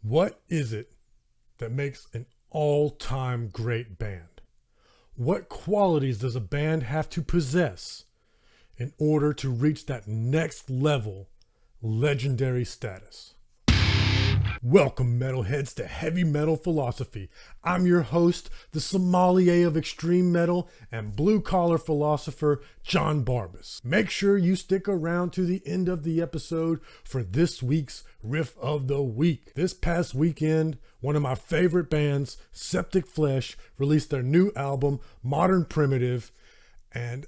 What is it that makes an all-time great band? What qualities does a band have to possess in order to reach that next level legendary status? Welcome, metalheads, to Heavy Metal Philosophy. I'm your host, the sommelier of extreme metal and blue-collar philosopher, John Barbas. Make sure you stick around to the end of the episode for this week's Riff of the Week. This past weekend, one of my favorite bands, Septicflesh, released their new album, Modern Primitive, and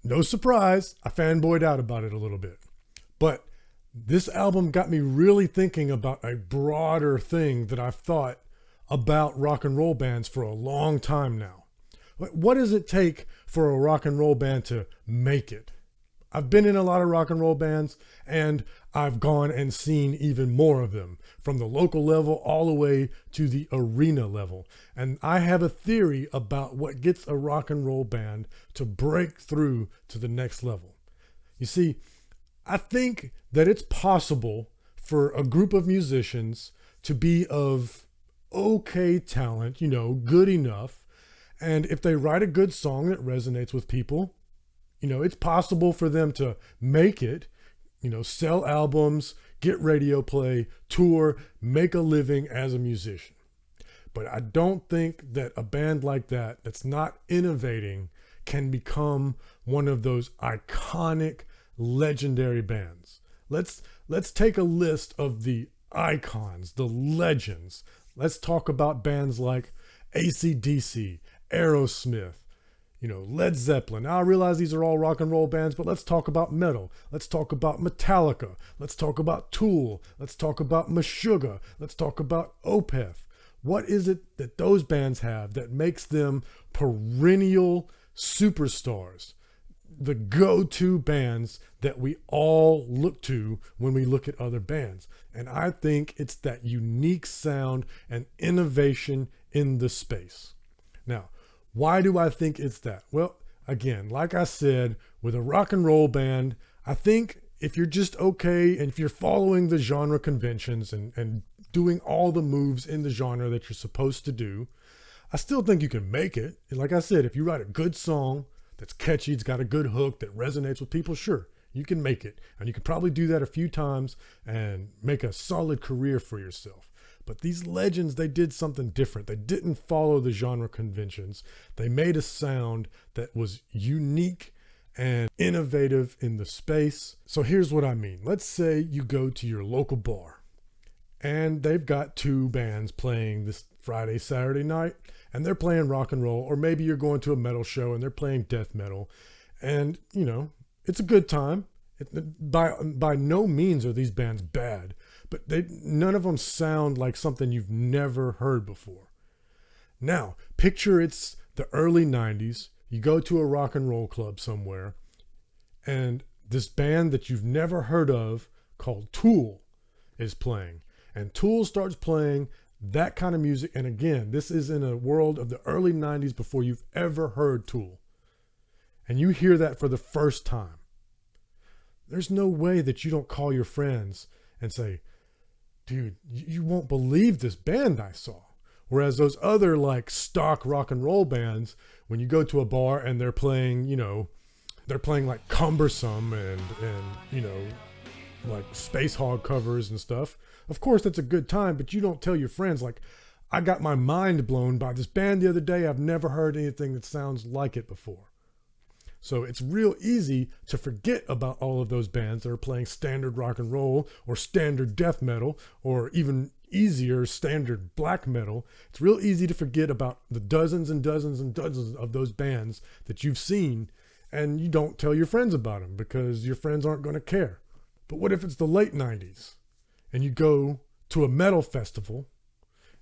no surprise, I fanboyed out about it a little bit. But this album got me really thinking about a broader thing that I've thought about rock and roll bands for a long time now. What does it take for a rock and roll band to make it? I've been in a lot of rock and roll bands, and I've gone and seen even more of them, from the local level all the way to the arena level. And I have a theory about what gets a rock and roll band to break through to the next level. You see, I think that it's possible for a group of musicians to be of okay talent, good enough. And if they write a good song that resonates with people, it's possible for them to make it, sell albums, get radio play, tour, make a living as a musician. But I don't think that a band like that, that's not innovating, can become one of those iconic legendary bands. Let's take a list of the icons, the legends. Let's talk about bands like AC/DC, Aerosmith, Led Zeppelin. Now, I realize these are all rock and roll bands, but let's talk about metal. Let's talk about Metallica. Let's talk about Tool. Let's talk about Meshuggah. Let's talk about Opeth. What is it that those bands have that makes them perennial superstars? The go-to bands that we all look to when we look at other bands. And I think it's that unique sound and innovation in the space. Now, why do I think it's that? Well, again, like I said, with a rock and roll band, I think if you're just okay and if you're following the genre conventions and doing all the moves in the genre that you're supposed to do, I still think you can make it. And like I said, if you write a good song that's catchy, it's got a good hook that resonates with people, sure, you can make it. And you can probably do that a few times and make a solid career for yourself. But these legends, they did something different. They didn't follow the genre conventions. They made a sound that was unique and innovative in the space. So here's what I mean. Let's say you go to your local bar and they've got two bands playing this Friday, Saturday night, and they're playing rock and roll, or maybe you're going to a metal show and they're playing death metal, and it's a good time. By no means are these bands bad, but none of them sound like something you've never heard before. Now, picture it's the early 90s, you go to a rock and roll club somewhere, and this band that you've never heard of called Tool is playing, and Tool starts playing that kind of music. And again, this is in a world of the early 90s before you've ever heard Tool. And you hear that for the first time. There's no way that you don't call your friends and say, dude, you won't believe this band I saw. Whereas those other like stock rock and roll bands, when you go to a bar and they're playing, they're playing like Cumbersome and like Space Hog covers and stuff. Of course, that's a good time, but you don't tell your friends, like, I got my mind blown by this band the other day. I've never heard anything that sounds like it before. So it's real easy to forget about all of those bands that are playing standard rock and roll or standard death metal or even easier standard black metal. It's real easy to forget about the dozens and dozens and dozens of those bands that you've seen, and you don't tell your friends about them because your friends aren't going to care. But what if it's the late 90s? And you go to a metal festival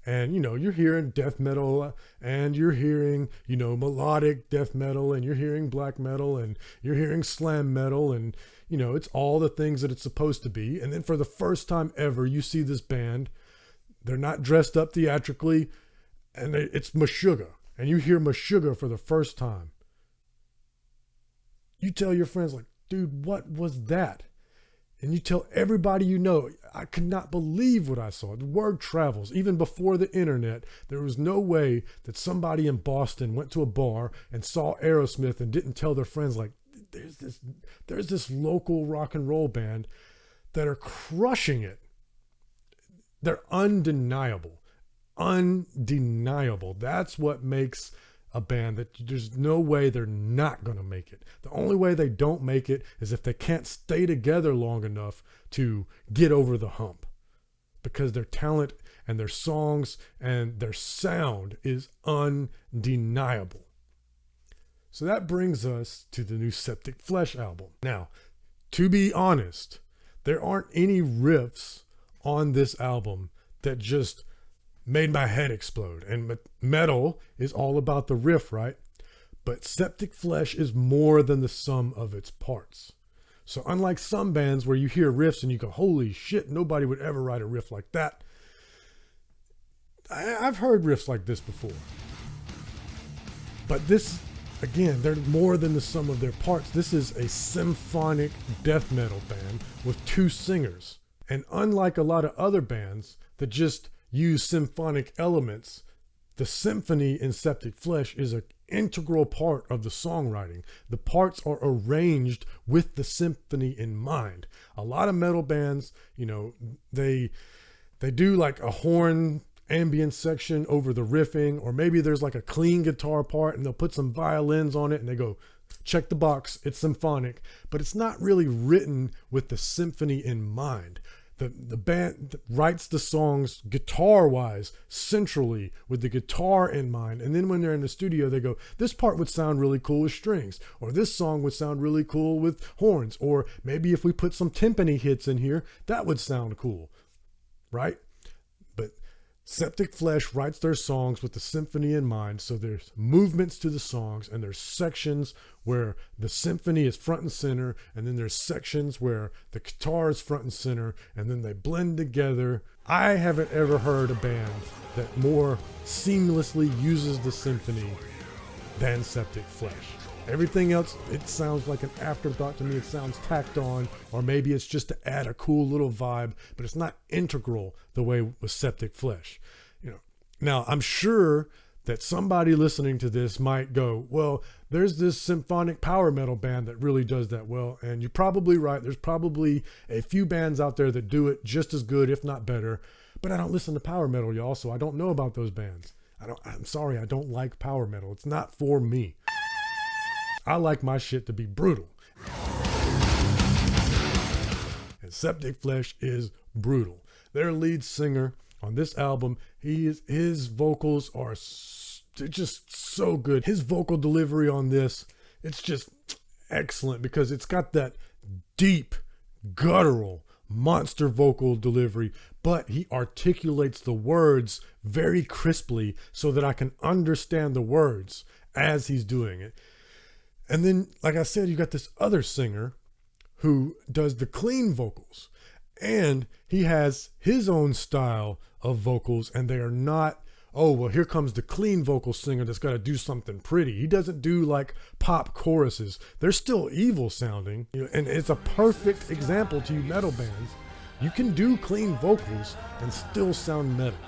and, you're hearing death metal and you're hearing, melodic death metal and you're hearing black metal and you're hearing slam metal and, it's all the things that it's supposed to be. And then for the first time ever, you see this band. They're not dressed up theatrically and it's Meshuggah. And you hear Meshuggah for the first time. You tell your friends like, dude, what was that? and you tell everybody you know, I could not believe what I saw. The word travels. Even before the internet, there was no way that somebody in Boston went to a bar and saw Aerosmith and didn't tell their friends, like, there's this local rock and roll band that are crushing it. They're undeniable. Undeniable. That's what makes a band that there's no way they're not going to make it. The only way they don't make it is if they can't stay together long enough to get over the hump, because their talent and their songs and their sound is undeniable. So that brings us to the new Septicflesh album. Now, to be honest, there aren't any riffs on this album that just made my head explode. And metal is all about the riff, right? But Septicflesh is more than the sum of its parts. So unlike some bands where you hear riffs and you go, holy shit, nobody would ever write a riff like that. I've heard riffs like this before. But this, again, they're more than the sum of their parts. This is a symphonic death metal band with two singers. And unlike a lot of other bands that just use symphonic elements, the symphony in Septicflesh is an integral part of the songwriting. The parts are arranged with the symphony in mind. A lot of metal bands, they do like a horn ambient section over the riffing, or maybe there's like a clean guitar part and they'll put some violins on it and they go, check the box, it's symphonic, but it's not really written with the symphony in mind. The band writes the songs guitar-wise, centrally, with the guitar in mind. And then when they're in the studio, they go, this part would sound really cool with strings, or this song would sound really cool with horns, or maybe if we put some timpani hits in here, that would sound cool, right? But Septicflesh writes their songs with the symphony in mind, so there's movements to the songs, and there's sections where the symphony is front and center, and then there's sections where the guitar is front and center, and then they blend together. I haven't ever heard a band that more seamlessly uses the symphony than Septicflesh. Everything else, it sounds like an afterthought to me. It sounds tacked on, or maybe it's just to add a cool little vibe, but it's not integral the way with Septicflesh. Now I'm sure that somebody listening to this might go, well, there's this symphonic power metal band that really does that well. And you're probably right. There's probably a few bands out there that do it just as good, if not better. But I don't listen to power metal, y'all, so I don't know about those bands. I'm sorry, I don't like power metal. It's not for me. I like my shit to be brutal. And Septicflesh is brutal. Their lead singer on this album, his vocals are they're just so good. His vocal delivery on this, it's just excellent, because it's got that deep, guttural, monster vocal delivery, but he articulates the words very crisply so that I can understand the words as he's doing it. And then, like I said, you got this other singer who does the clean vocals, and he has his own style of vocals, and they are not, oh, well, here comes the clean vocal singer that's got to do something pretty. He doesn't do like pop choruses. They're still evil sounding, and it's a perfect example to you metal bands. You can do clean vocals and still sound metal.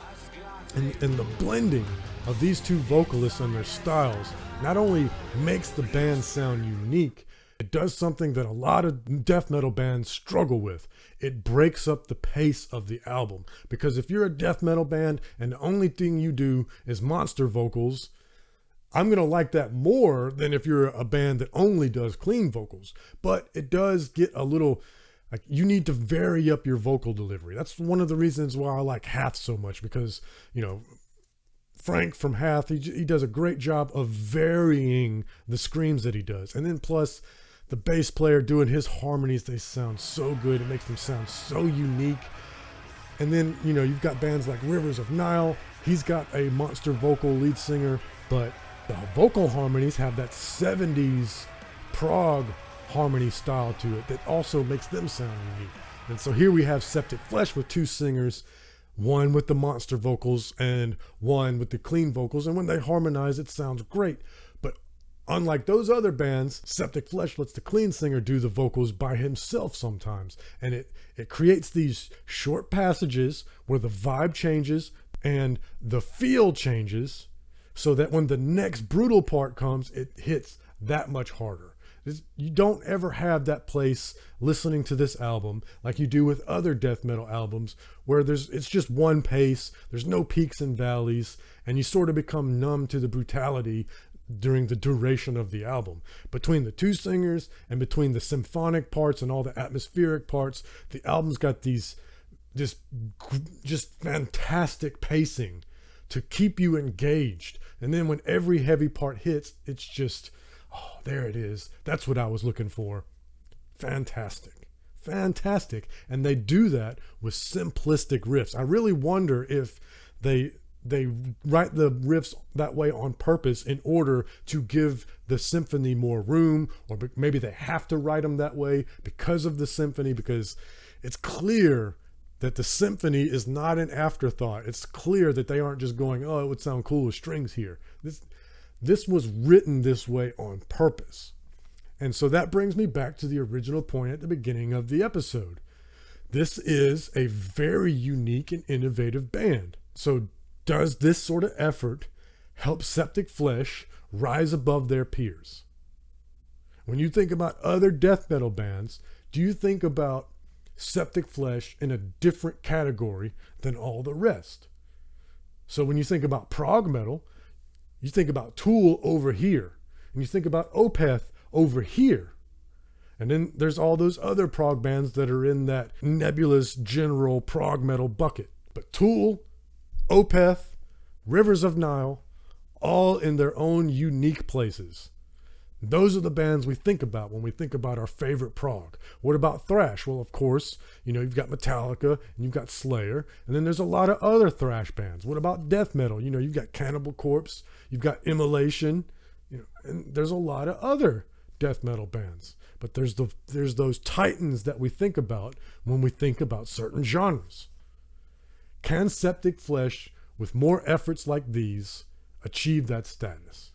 And the blending of these two vocalists and their styles not only makes the band sound unique, it does something that a lot of death metal bands struggle with. It breaks up the pace of the album. Because if you're a death metal band and the only thing you do is monster vocals, I'm going to like that more than if you're a band that only does clean vocals. But it does get a little, like, you need to vary up your vocal delivery. That's one of the reasons why I like Hath so much, because, Frank from Hath, he does a great job of varying the screams that he does. And then plus the bass player doing his harmonies, they sound so good. It makes them sound so unique. And then, you've got bands like Rivers of Nile. He's got a monster vocal lead singer, but the vocal harmonies have that 70s prog harmony style to it that also makes them sound unique. And so here we have Septicflesh with two singers, one with the monster vocals and one with the clean vocals. And when they harmonize, it sounds great. But Unlike those other bands, Septicflesh lets the clean singer do the vocals by himself sometimes. And it creates these short passages where the vibe changes and the feel changes so that when the next brutal part comes, it hits that much harder. You don't ever have that place listening to this album like you do with other death metal albums where it's just one pace, there's no peaks and valleys, and you sort of become numb to the brutality during the duration of the album. Between the two singers and between the symphonic parts and all the atmospheric parts, the album's got this just fantastic pacing to keep you engaged. And then when every heavy part hits, it's just, oh, there it is. That's what I was looking for. Fantastic. Fantastic. And they do that with simplistic riffs. I really wonder if they write the riffs that way on purpose in order to give the symphony more room, or maybe they have to write them that way because of the symphony, because it's clear that the symphony is not an afterthought. It's clear that they aren't just going, oh, it would sound cool with strings here. This was written this way on purpose. And so that brings me back to the original point at the beginning of the episode. This is a very unique and innovative band. So does this sort of effort help Septicflesh rise above their peers? When you think about other death metal bands, do you think about Septicflesh in a different category than all the rest? So when you think about prog metal, you think about Tool over here, and you think about Opeth over here. And then there's all those other prog bands that are in that nebulous general prog metal bucket. But Tool, Opeth, Rivers of Nile, all in their own unique places. Those are the bands we think about when we think about our favorite prog. What about thrash? Well, of course, you've got Metallica and you've got Slayer, and then there's a lot of other thrash bands. What about death metal? You've got Cannibal Corpse, you've got Immolation, and there's a lot of other death metal bands. But there's those titans that we think about when we think about certain genres. Can Septicflesh, with more efforts like these, achieve that status?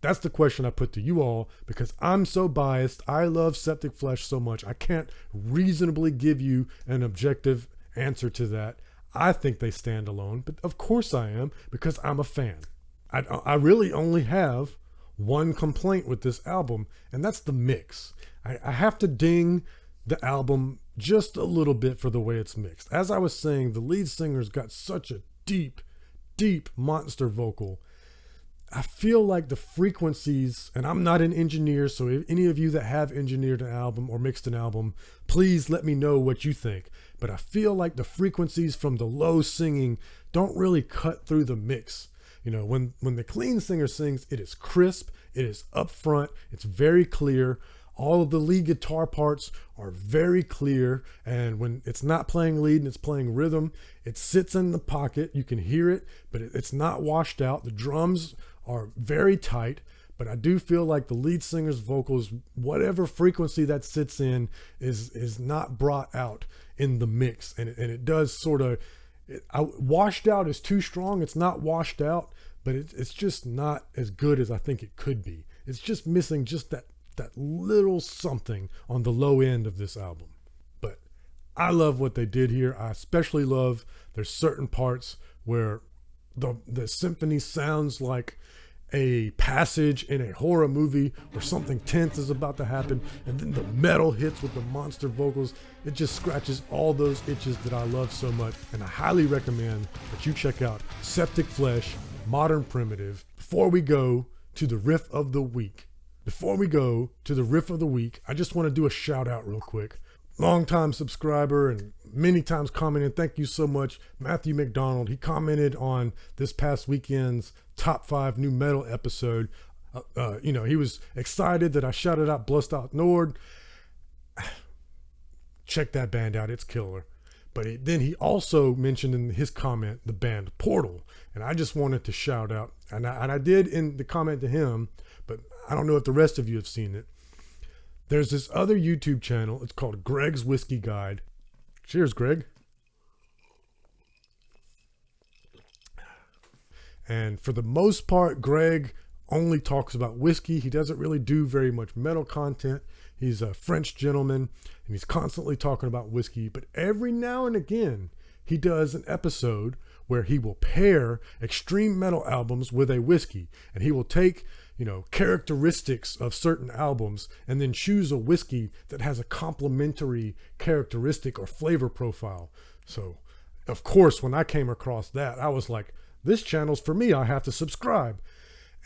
That's the question I put to you all, because I'm so biased. I love Septicflesh so much. I can't reasonably give you an objective answer to that. I think they stand alone, but of course I am, because I'm a fan. I really only have one complaint with this album, and that's the mix. I have to ding the album just a little bit for the way it's mixed. As I was saying, the lead singer's got such a deep, deep monster vocal. I feel like the frequencies, and I'm not an engineer, so if any of you that have engineered an album or mixed an album, please let me know what you think. But I feel like the frequencies from the low singing don't really cut through the mix. When the clean singer sings, it is crisp, it is upfront, it's very clear. All of the lead guitar parts are very clear, and when it's not playing lead and it's playing rhythm, it sits in the pocket. You can hear it, but it's not washed out. The drums are very tight, but I do feel like the lead singer's vocals, whatever frequency that sits in, is not brought out in the mix, and it does sort of, washed out is too strong. It's not washed out, but it's just not as good as I think it could be. It's just missing just that little something on the low end of this album. But I love what they did here. I especially love there's certain parts where the symphony sounds like a passage in a horror movie where something tense is about to happen, and then the metal hits with the monster vocals. It just scratches all those itches that I love so much, and I highly recommend that you check out Septicflesh, Modern Primitive. Before we go to the riff of the week, I just want to do a shout out real quick. Longtime subscriber and many times commented, thank you so much, Matthew McDonald. He commented on this past weekend's top 5 new metal episode. He was excited that I shouted out Blust Out Nord. Check that band out, it's killer. But then he also mentioned in his comment the band Portal, and I just wanted to shout out, and I did in the comment to him, but I don't know if the rest of you have seen it. There's this other YouTube channel. It's called Greg's Whiskey Guide. Cheers, Greg. And for the most part, Greg only talks about whiskey. He doesn't really do very much metal content. He's a French gentleman, and he's constantly talking about whiskey. But every now and again, he does an episode where he will pair extreme metal albums with a whiskey. And he will take, characteristics of certain albums and then choose a whiskey that has a complementary characteristic or flavor profile. So, of course, when I came across that, I was like, this channel's for me. I have to subscribe.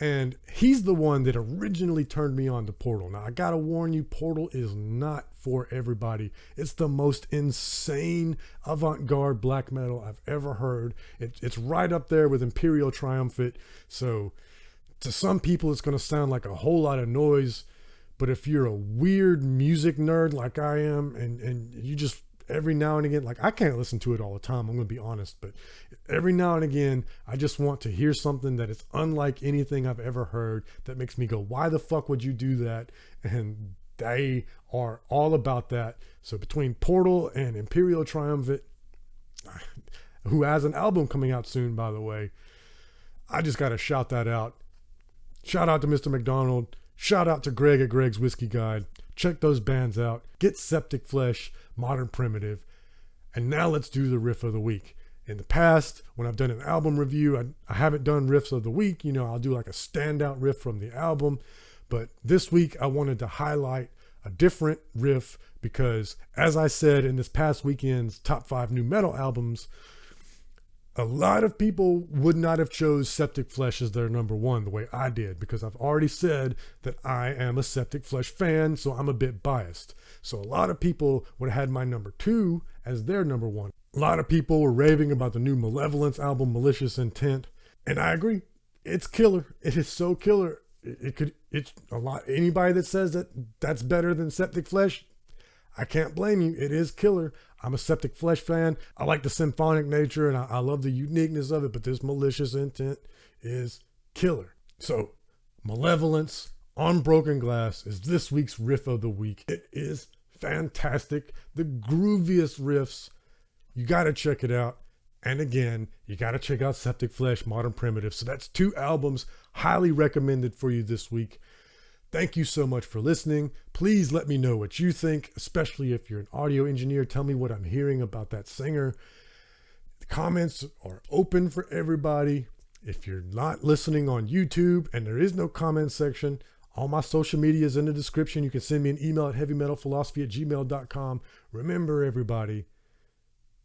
And he's the one that originally turned me on to Portal. Now, I gotta warn you, Portal is not for everybody. It's the most insane avant-garde black metal I've ever heard. It's right up there with Imperial Triumphant. So to some people, it's gonna sound like a whole lot of noise. But if you're a weird music nerd like I am, and you just every now and again, like I can't listen to it all the time, I'm gonna be honest, but every now and again, I just want to hear something that is unlike anything I've ever heard, that makes me go, why the fuck would you do that? And they are all about that. So between Portal and Imperial Triumphant, who has an album coming out soon, by the way, I just gotta shout that out. Shout out to Mr. McDonald. Shout out to Greg at Greg's Whiskey Guide. Check those bands out. Get Septicflesh, Modern Primitive. And now let's do the riff of the week. In the past, when I've done an album review, I haven't done riffs of the week. I'll do like a standout riff from the album. But this week, I wanted to highlight a different riff because, as I said in this past weekend's top 5 new metal albums, a lot of people would not have chose Septicflesh as their number 1 the way I did, because I've already said that I am a Septicflesh fan, so I'm a bit biased. So a lot of people would have had my number 2 as their number 1. A lot of people were raving about the new Malevolence album, Malicious Intent, and I agree. It's killer. It is so killer. It's a lot. Anybody that says that that's better than Septicflesh, I can't blame you. It is killer. I'm a Septicflesh fan. I like the symphonic nature and I love the uniqueness of it, but this Malicious Intent is killer. So Malevolence on Broken Glass is this week's riff of the week. It is fantastic. The grooviest riffs. You got to check it out. And again, you got to check out Septicflesh, Modern Primitive. So that's 2 albums highly recommended for you this week. Thank you so much for listening. Please let me know what you think, especially if you're an audio engineer. Tell me what I'm hearing about that singer. The comments are open for everybody. If you're not listening on YouTube and there is no comment section, all my social media is in the description. You can send me an email at HeavyMetalPhilosophy@gmail.com. Remember, everybody,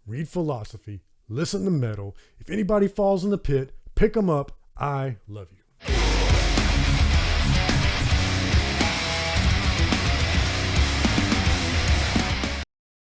read philosophy, listen to metal. If anybody falls in the pit, pick them up. I love you.